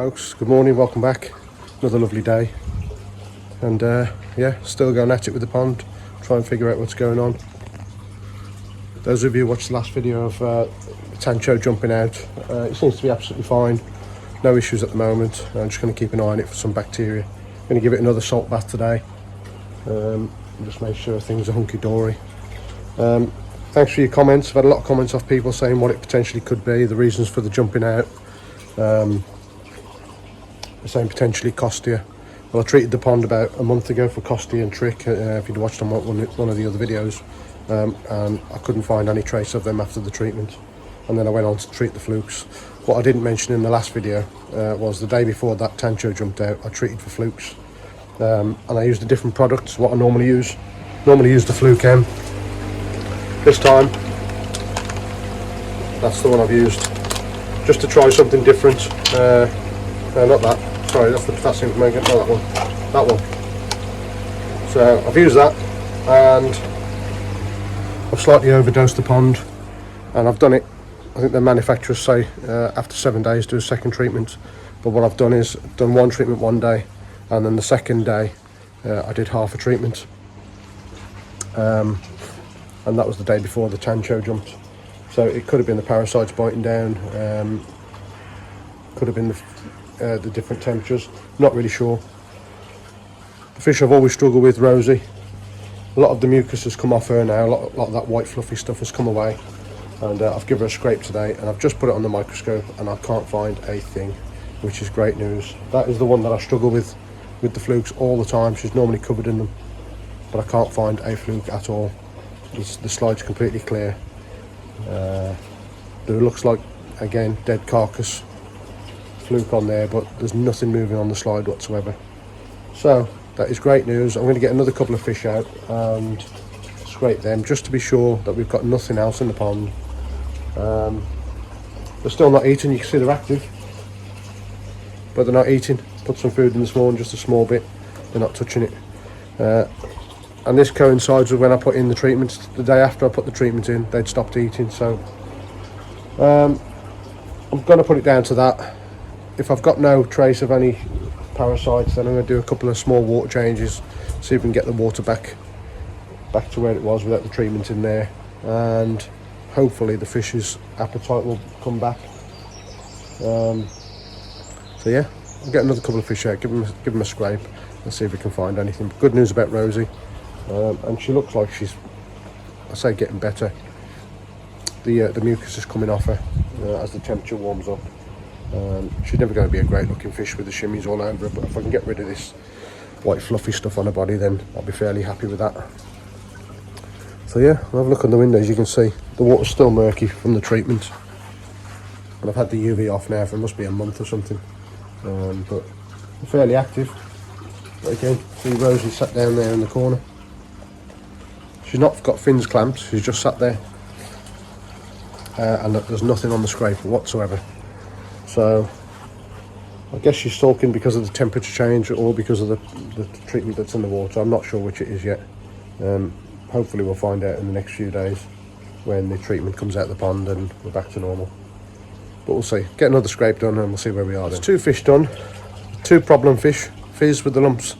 Folks, good morning, welcome back. Another lovely day, and yeah, still going at it with the pond, try and figure out what's going on. Those of you who watched the last video of Tancho jumping out, it seems to be absolutely fine, no issues at the moment. I'm just going to keep an eye on it for some bacteria. I'm going to give it another salt bath today, and just make sure things are hunky-dory. Thanks for your comments. I've had a lot of comments off people saying what it potentially could be, the reasons for the jumping out. Saying potentially Costia. Well, I treated the pond about a month ago for Costia and Trick, if you'd watched on one of the other videos, and I couldn't find any trace of them after the treatment. And then I went on to treat the flukes. What I didn't mention in the last video was the day before that Tancho jumped out, I treated for flukes, and I used a different product to what I normally use. Normally use the Fluke M. This time, that's the one I've used, just to try something different. No, not that. Sorry, that's the potassium permanganate. No, that one. That one. So I've used that, and I've slightly overdosed the pond, and I've done it. I think the manufacturers say after 7 days do a second treatment, but what I've done is done one treatment one day, and then the second day I did half a treatment, and that was the day before the Tancho jumped. So it could have been the parasites biting down, could have been the different temperatures, not really sure. The fish I've always struggled with, Rosie, a lot of the mucus has come off her now, a lot of that white fluffy stuff has come away, and I've given her a scrape today, and I've just put it on the microscope and I can't find a thing, which is great news. That is the one that I struggle with the flukes all the time. She's normally covered in them, but I can't find a fluke at all. The slide's completely clear. There looks like, again, dead carcass fluke on there, but there's nothing moving on the slide whatsoever. So that is great news. I'm going to get another couple of fish out and scrape them just to be sure that we've got nothing else in the pond. They're still not eating. You can see they're active, but they're not eating. Put some food in this morning, just a small bit. They're not touching it, and this coincides with when I put in the treatment. The day after I put the treatment in, they'd stopped eating. So I'm going to put it down to that. If I've got no trace of any parasites, then I'm going to do a couple of small water changes, see if we can get the water back to where it was without the treatment in there, and hopefully the fish's appetite will come back. So yeah, I'll get another couple of fish out, give them a scrape, and see if we can find anything. But good news about Rosie, and she looks like she's, I say, getting better. The mucus is coming off her as the temperature warms up. She's never going to be a great looking fish with the shimmies all over her, but if I can get rid of this white fluffy stuff on her body, then I'll be fairly happy with that. So yeah, I'll have a look on the windows. You can see the water's still murky from the treatment, and I've had the UV off now for, it must be a month or something, but I'm fairly active. But again, see Rosie sat down there in the corner. She's not got fins clamped, she's just sat there, and there's nothing on the scraper whatsoever. So I guess she's sulking because of the temperature change or because of the treatment that's in the water. I'm not sure which it is yet. Hopefully we'll find out in the next few days when the treatment comes out of the pond and we're back to normal. But we'll see. Get another scrape done and we'll see where we are then. There's 2 fish done. 2 problem fish. Fizz with the lumps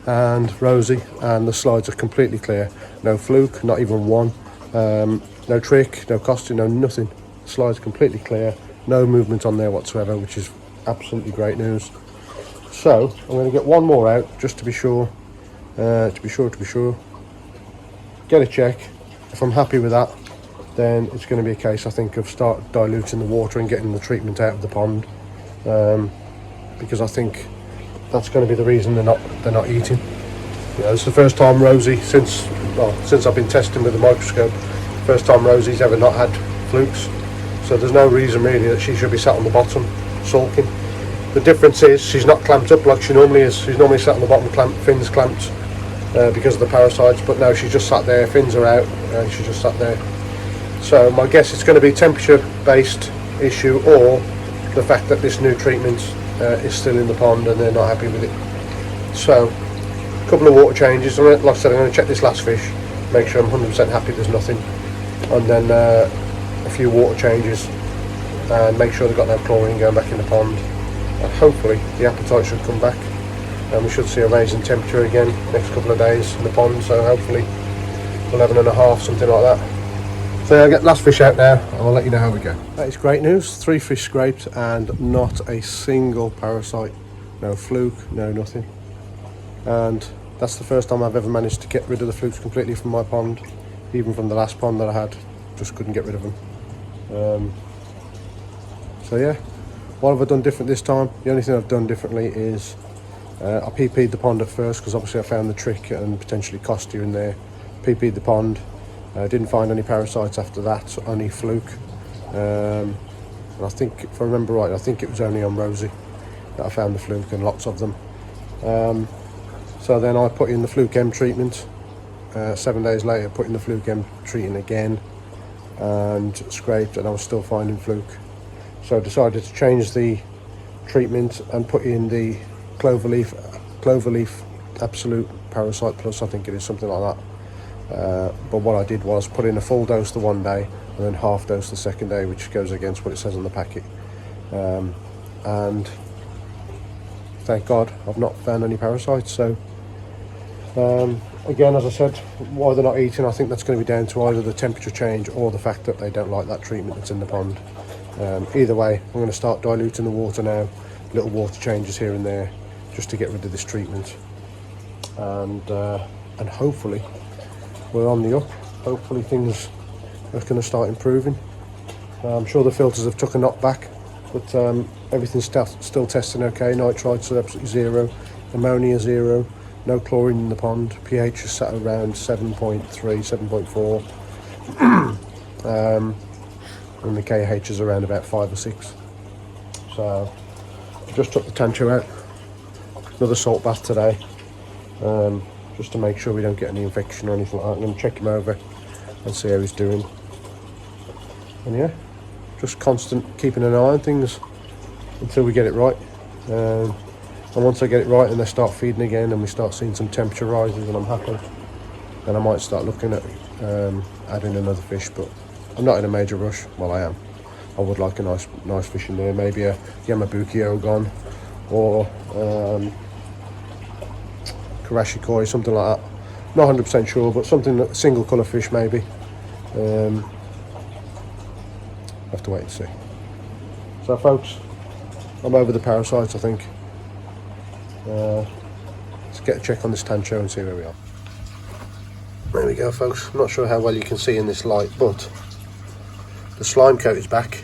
and Rosie, and the slides are completely clear. No fluke, not even one. No trick, no costume, no nothing. The slides completely clear. No movement on there whatsoever, which is absolutely great news. So I'm going to get one more out just to be sure. To be sure. Get a check. If I'm happy with that, then it's going to be a case, I think, of start diluting the water and getting the treatment out of the pond, because I think that's going to be the reason they're not eating. You know, it's the first time Rosie since I've been testing with the microscope. First time Rosie's ever not had flukes. So there's no reason really that she should be sat on the bottom sulking. The difference is she's not clamped up like she normally is. She's normally sat on the bottom, fins clamped because of the parasites, but no, she's just sat there, fins are out, and she's just sat there. So my guess it's going to be temperature based issue, or the fact that this new treatment is still in the pond and they're not happy with it. So a couple of water changes. Like I said, I'm going to check this last fish, make sure I'm 100% happy there's nothing, and then a few water changes and make sure they've got no chlorine going back in the pond, and hopefully the appetite should come back, and we should see a rise in temperature again next couple of days in the pond. So hopefully 11.5, something like that. So I'll get last fish out now and I'll let you know how we go. That is great news. 3 fish scraped and not a single parasite. No fluke, no nothing. And that's the first time I've ever managed to get rid of the flukes completely from my pond. Even from the last pond that I had, just couldn't get rid of them. So yeah, what have I done different this time? The only thing I've done differently is I PP'd the pond at first, because obviously I found the trick and potentially cost you in there. PP'd the pond, didn't find any parasites after that, only fluke. And I think, if I remember right, I think it was only on Rosie that I found the fluke, and lots of them. So then I put in the Fluke M treatment. 7 days later, put in the Fluke M treatment again, and scraped, and I was still finding fluke. So I decided to change the treatment and put in the Cloverleaf Absolute Parasite Plus, I think it is, something like that. But what I did was put in a full dose the one day and then half dose the second day, which goes against what it says on the packet. And thank God I've not found any parasites. So again, as I said, why they're not eating, I think that's going to be down to either the temperature change or the fact that they don't like that treatment that's in the pond. Either way, I'm going to start diluting the water now, little water changes here and there, just to get rid of this treatment. And hopefully we're on the up. Hopefully things are going to start improving. I'm sure the filters have took a knock back, but everything's still testing okay. Nitrites are absolutely 0, ammonia 0, no chlorine in the pond. pH is sat around 7.3, 7.4. And the KH is around about 5 or 6. So I just took the Tancho out, another salt bath today, just to make sure we don't get any infection or anything like that. I'm going to check him over and see how he's doing. And yeah, just constant keeping an eye on things until we get it right. And once I get it right and they start feeding again and we start seeing some temperature rises and I'm happy, then I might start looking at adding another fish. But I'm not in a major rush. Well, I am. I would like a nice fish in there, maybe a Yamabuki Ogon or Karashikoi, something like that. Not 100% sure, but something that single colour fish maybe. Have to wait and see. So folks, I'm over the parasites, I think. Let's get a check on this Tancho and see where we are. There we go, folks. I'm not sure how well you can see in this light, but the slime coat is back.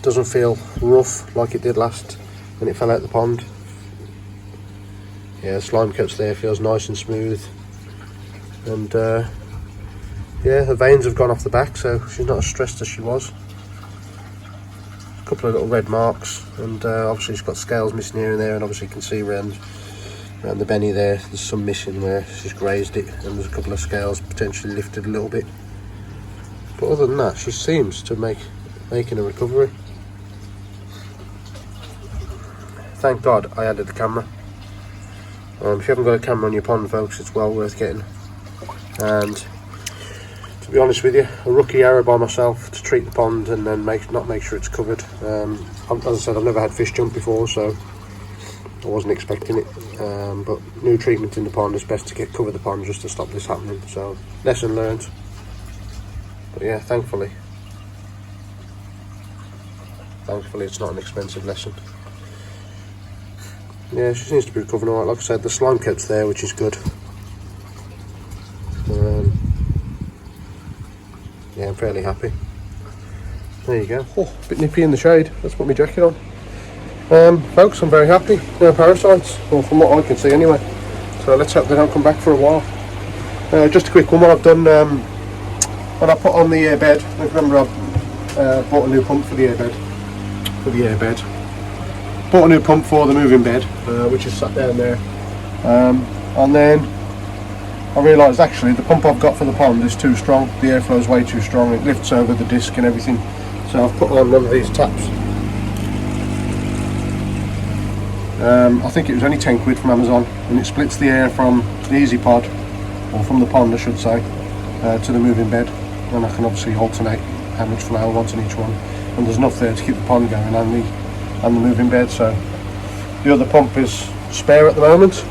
Doesn't feel rough like it did last when it fell out the pond. Yeah, the slime coat's there, feels nice and smooth. And yeah, her veins have gone off the back, so she's not as stressed as she was. A couple of little red marks, and obviously she's got scales missing here and there, and obviously you can see around the benny there's some missing where she's grazed it, and there's a couple of scales potentially lifted a little bit. But other than that, she seems to making a recovery. Thank God I added the camera. If you haven't got a camera on your pond, folks, it's well worth getting. And to be honest with you, a rookie error by myself to treat the pond and then not make sure it's covered. As I said, I've never had fish jump before, so I wasn't expecting it. But new treatment in the pond is best to cover the pond just to stop this happening. So lesson learned. But yeah, thankfully it's not an expensive lesson. Yeah, she seems to be recovering alright. Like I said, the slime coat's there, which is good. Yeah, I'm fairly happy. There you go. Oh, a bit nippy in the shade. Let's put my jacket on. Folks, I'm very happy. No parasites, well, from what I can see anyway. So let's hope they don't come back for a while. Just a quick one. What I've done, when I put on the airbed, remember I bought a new pump for the airbed. Bought a new pump for the moving bed, which is sat down there. And then I realised actually the pump I've got for the pond is too strong. The airflow is way too strong. It lifts over the disc and everything. So I've put on one of these taps. I think it was only 10 quid from Amazon, and it splits the air from the Easy Pod, or from the pond I should say, to the moving bed. And I can obviously alternate how much flow I want in each one. and there's enough there to keep the pond going and the moving bed. So the other pump is spare at the moment,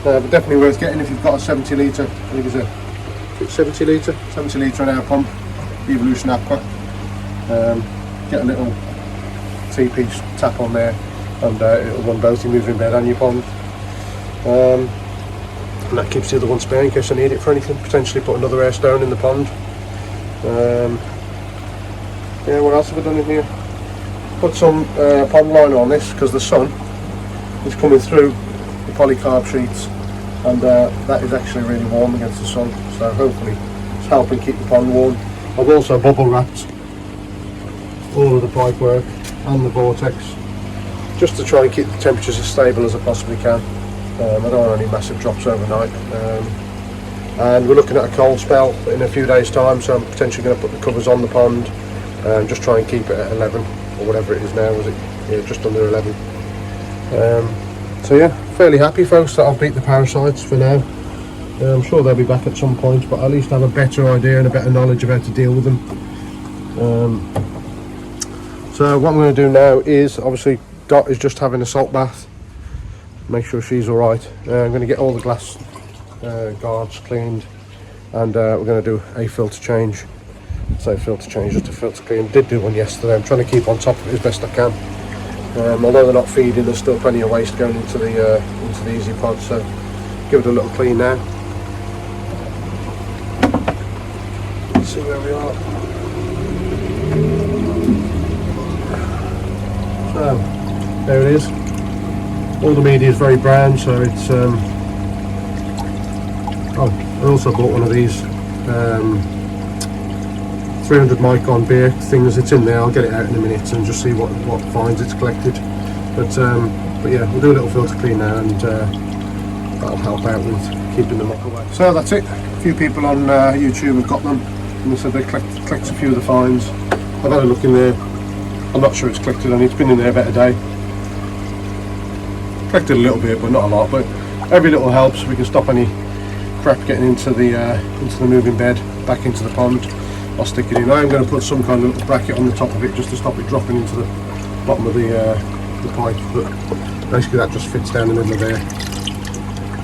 but definitely worth getting if you've got a 70 litre, I think it's a 70 litre an hour pump, Evolution Aqua. Get a little T-piece tap on there, and it'll run both your moving bed and your pond. And that keeps the other one spare in case I need it for anything. Potentially put another air stone in the pond. Yeah, what else have I done in here? Put some pond liner on this because the sun is coming through the polycarb sheets, and that is actually really warm against the sun, so hopefully it's helping keep the pond warm. I've also bubble wrapped all of the pipe work and the vortex just to try and keep the temperatures as stable as I possibly can. I don't want any massive drops overnight, and we're looking at a cold spell in a few days time, so I'm potentially going to put the covers on the pond and just try and keep it at 11 or whatever it is now. Was it? Yeah, just under 11. So yeah, fairly happy folks that I've beat the parasites for now. I'm sure they'll be back at some point, but at least have a better idea and a better knowledge of how to deal with them. So what I'm going to do now is, obviously Dot is just having a salt bath, make sure she's alright. I'm going to get all the glass guards cleaned, and we're going to do a filter change. So filter change, just a filter clean. Did do one yesterday. I'm trying to keep on top of it as best I can. Although they're not feeding, there's still plenty of waste going into the easy pod, so give it a little clean now. Let's see where we are. So there it is. All the media is very brown, so it's oh, I also bought one of these 300 micron beer things. It's in there. I'll get it out in a minute and just see what fines it's collected. But yeah, we'll do a little filter clean now, and that'll help out with keeping them up away. So that's it. A few people on YouTube have got them, and they said they collect a few of the fines. I've had a look in there. I'm not sure it's collected any. It's been in there about a day. Collected a little bit, but not a lot. But every little helps. We can stop any crap getting into the moving bed back into the pond. I'll stick it in. I'm going to put some kind of little bracket on the top of it just to stop it dropping into the bottom of the pipe, but basically that just fits down in the middle of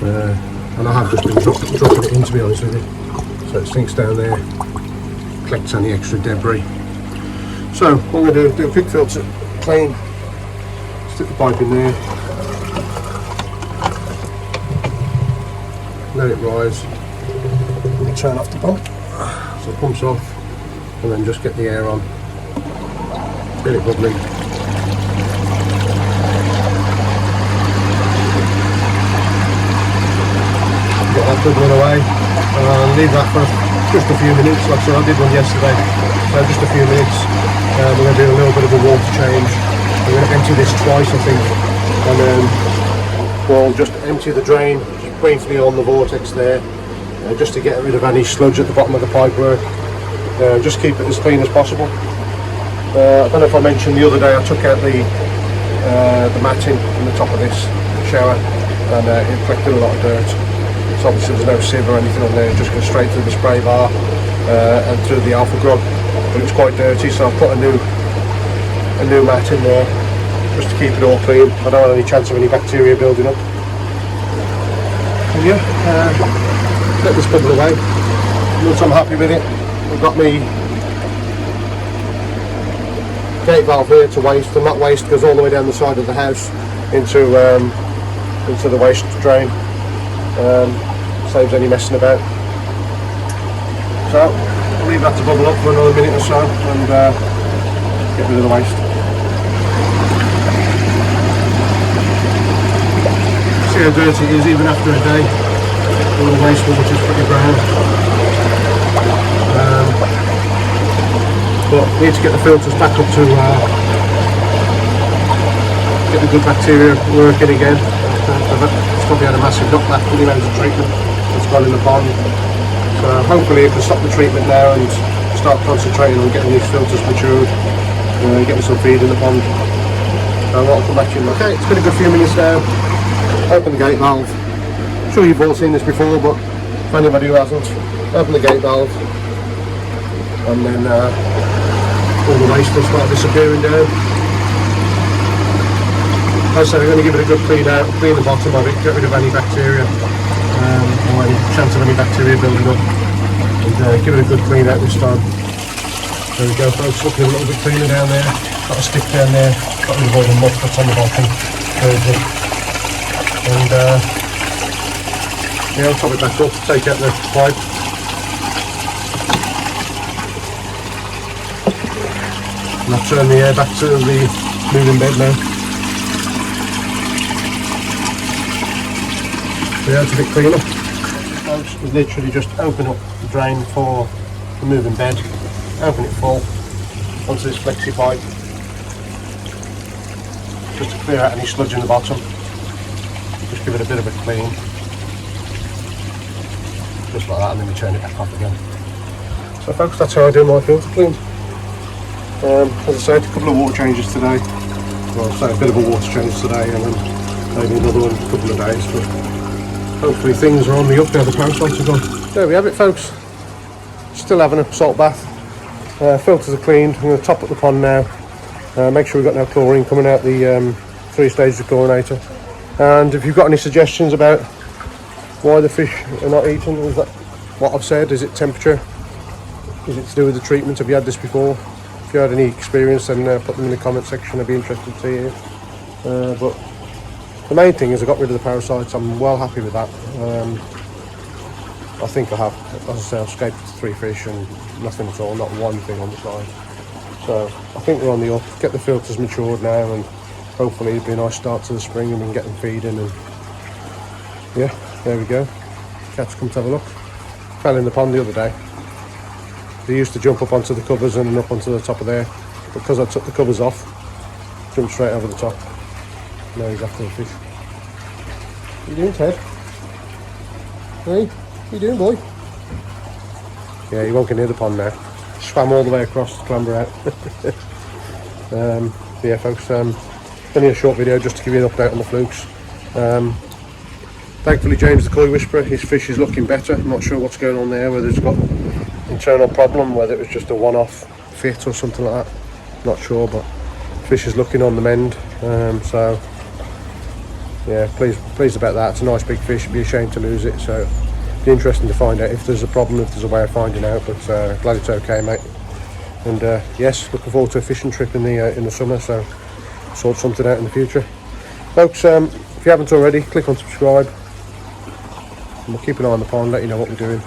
there. And I have just been dropping it in, to be honest with you, so it sinks down there, collects any extra debris. So what I'm going to do a quick filter clean, stick the pipe in there, let it rise, and turn off the pump, so it pumps off, and then just get the air on, get it bubbling. Get that bubbling away, and leave that for just a few minutes. Like I said, I did one yesterday, so just a few minutes. We're going to do a little bit of a water change. We're going to empty this twice, I think, and then we'll just empty the drain briefly on the vortex there, just to get rid of any sludge at the bottom of the pipework. Just keep it as clean as possible. I don't know if I mentioned the other day, I took out the matting on the top of this shower, and it collected a lot of dirt. So obviously there's no sieve or anything on there, it just goes straight through the spray bar and through the alpha grub. But it was quite dirty, so I've put a new mat in there just to keep it all clean. I don't want any chance of any bacteria building up. And yeah, let this bubble away. Once I'm happy with it, I've got my gate valve here to waste, and that waste goes all the way down the side of the house into the waste drain. Saves any messing about. So I'll leave that to bubble up for another minute or so, and get rid of the waste. See how dirty it is even after a day. All the waste, which is pretty brown. But need to get the filters back up to get the good bacteria working again. It's probably had a massive knockback with the amount of treatment that's gone in the pond. So hopefully if we stop the treatment now and start concentrating on getting these filters matured, getting some feed in the pond, I'll come back in. Okay, it's been a good few minutes now. Open the gate valve. I'm sure you've all seen this before, but for anybody who hasn't, open the gate valve, and then all the waste will start disappearing down. As I said, I'm going to give it a good clean out, clean the bottom of it, get rid of any bacteria or any chance of any bacteria building up, and give it a good clean out this time. There we go folks, looking a little bit cleaner down there. Got a stick down there, got rid of all the muck that's on the bottom. Very good. And yeah, I'll top it back up, take out the pipe. And I'll turn the air back to the moving bed now. Yeah, it's a bit cleaner. Folks, we literally just open up the drain for the moving bed, open it full onto this flexi pipe, just to clear out any sludge in the bottom. Just give it a bit of a clean, just like that, and then we turn it back off again. So folks, that's how I do my filter clean. As I said, a couple of water changes today. Well, so a bit of a water change today, and then maybe another one in a couple of days. But hopefully things are on the up now. The parasites are gone. There we have it, folks. Still having a salt bath. Filters are cleaned. I'm going to top up the pond now. Make sure we've got no chlorine coming out the 3 stages of chlorinator. And if you've got any suggestions about why the fish are not eating, is that what I've said? Is it temperature? Is it to do with the treatment? Have you had this before? If you had any experience, then put them in the comment section. I'd be interested to hear. But the main thing is I got rid of the parasites. I'm well happy with that. I think I have, as I say, I've escaped 3 fish and nothing at all, not one thing on the side. So I think we're on the up. Get the filters matured now, and hopefully it'll be a nice start to the spring and we can get them feeding. And yeah, there we go. Cats come to have a look. Fell in the pond the other day. They used to jump up onto the covers and up onto the top of there. But because I took the covers off, jumped straight over the top. Now he's after the fish. What are you doing, Ted? Hey, what are you doing, boy? Yeah, he won't get near the pond now. Swam all the way across to clamber out. Yeah, folks, only a short video just to give you an update on the flukes. Thankfully, James the Koi Whisperer, his fish is looking better. I'm not sure what's going on there, whether it's got internal problem, whether it was just a one-off fit or something like that. Not sure, but fish is looking on the mend. So yeah, pleased about that. It's a nice big fish. It'd be a shame to lose it. So it'd be interesting to find out if there's a problem, if there's a way of finding out. But glad it's okay, mate. And yes, looking forward to a fishing trip in the summer. So sort something out in the future, folks. If you haven't already, click on subscribe. And we'll keep an eye on the pond, let you know what we're doing.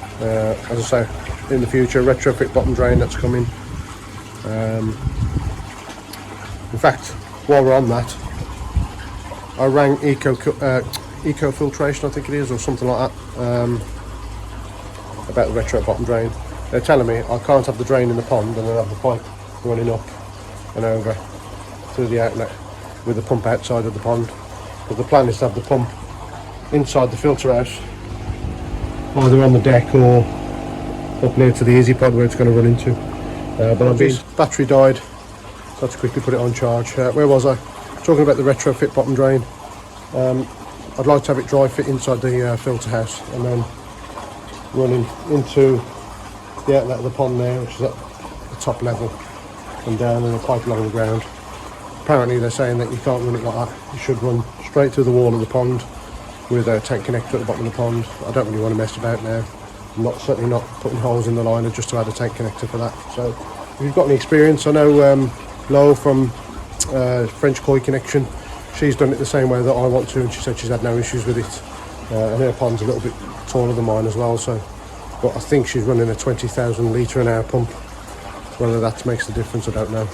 As I say, in the future, retrofit bottom drain that's coming. In fact, while we're on that, I rang Eco Filtration, I think it is, or something like that, about the retro bottom drain. They're telling me I can't have the drain in the pond and then have the pipe running up and over through the outlet with the pump outside of the pond. But the plan is to have the pump inside the filter house, either on the deck or up near to the easy pod where it's going to run into. But his battery died, so let's quickly put it on charge. Where was I? Talking about the retrofit bottom drain. I'd like to have it dry fit inside the filter house and then running into the outlet of the pond there, which is at the top level, and down in a pipe along the ground. Apparently they're saying that you can't run it like that. You should run straight through the wall of the pond with a tank connector at the bottom of the pond. I don't really want to mess about now. I'm certainly not putting holes in the liner just to add a tank connector for that. So if you've got any experience, I know Lo from French Koi Connection, she's done it the same way that I want to, and she said she's had no issues with it. And her pond's a little bit taller than mine as well, so, but I think she's running a 20,000 litre an hour pump. Whether that makes a difference, I don't know.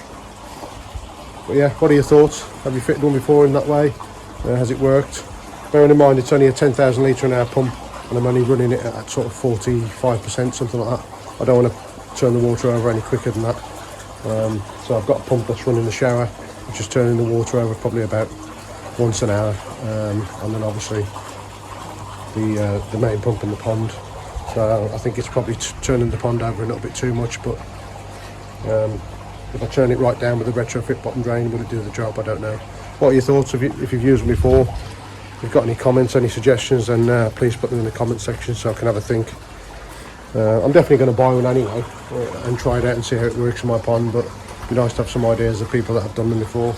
But yeah, what are your thoughts? Have you fitted one before in that way? Has it worked? Bearing in mind it's only a 10,000 litre an hour pump, and I'm only running it at sort of 45%, something like that. I don't want to turn the water over any quicker than that. So I've got a pump that's running the shower, which is turning the water over probably about once an hour, and then obviously the main pump in the pond. So I think it's probably turning the pond over a little bit too much, but if I turn it right down with the retrofit bottom drain, will it do the job? I don't know. What are your thoughts if you've used them before? If you've got any comments, any suggestions, then please put them in the comment section so I can have a think. I'm definitely going to buy one anyway and try it out and see how it works in my pond, but be nice to have some ideas of people that have done them before.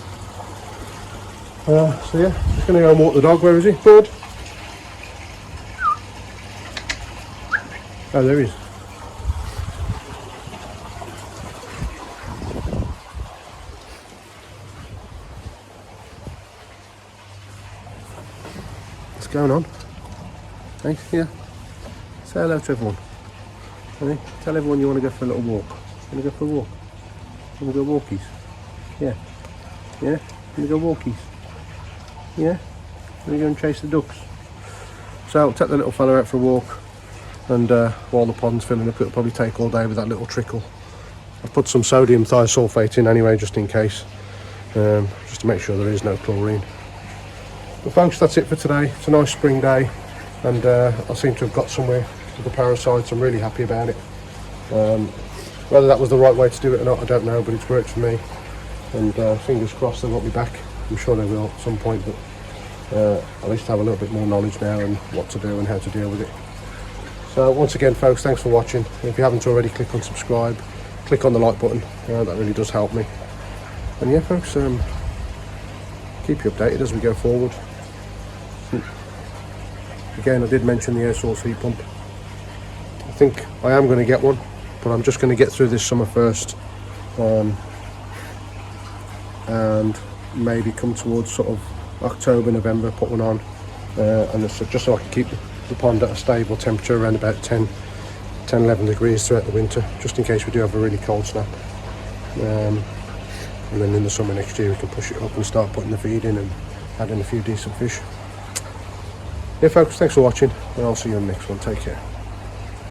So yeah, just going to go and walk the dog. Where is he? Bud? Oh, there he is. What's going on? Hey, yeah. Say hello to everyone. Hey, tell everyone you want to go for a little walk. You want to go for a walk? You want to go walkies? Yeah. Yeah? You want to go walkies? Yeah? You want to go and chase the ducks? So I'll take the little fella out for a walk, and while the pond's filling up, it'll probably take all day with that little trickle. I've put some sodium thiosulfate in anyway, just in case, just to make sure there is no chlorine. But folks, that's it for today. It's a nice spring day, and I seem to have got somewhere with the parasites. I'm really happy about it. Whether that was the right way to do it or not, I don't know, but it's worked for me, and fingers crossed they want me back. I'm sure they will at some point, but at least have a little bit more knowledge now and what to do and how to deal with it. So once again, folks, thanks for watching. If you haven't already, click on subscribe, click on the like button. That really does help me. And yeah, folks, keep you updated as we go forward. Again, I did mention the air source heat pump. I think I am going to get one, but I'm just going to get through this summer first, and maybe come towards sort of October, November, put one on, and it's just so I can keep the pond at a stable temperature around about 10-11 degrees throughout the winter, just in case we do have a really cold snap. And then in the summer next year we can push it up and start putting the feed in and adding a few decent fish. Yeah folks, thanks for watching, and I'll see you in the next one. Take care.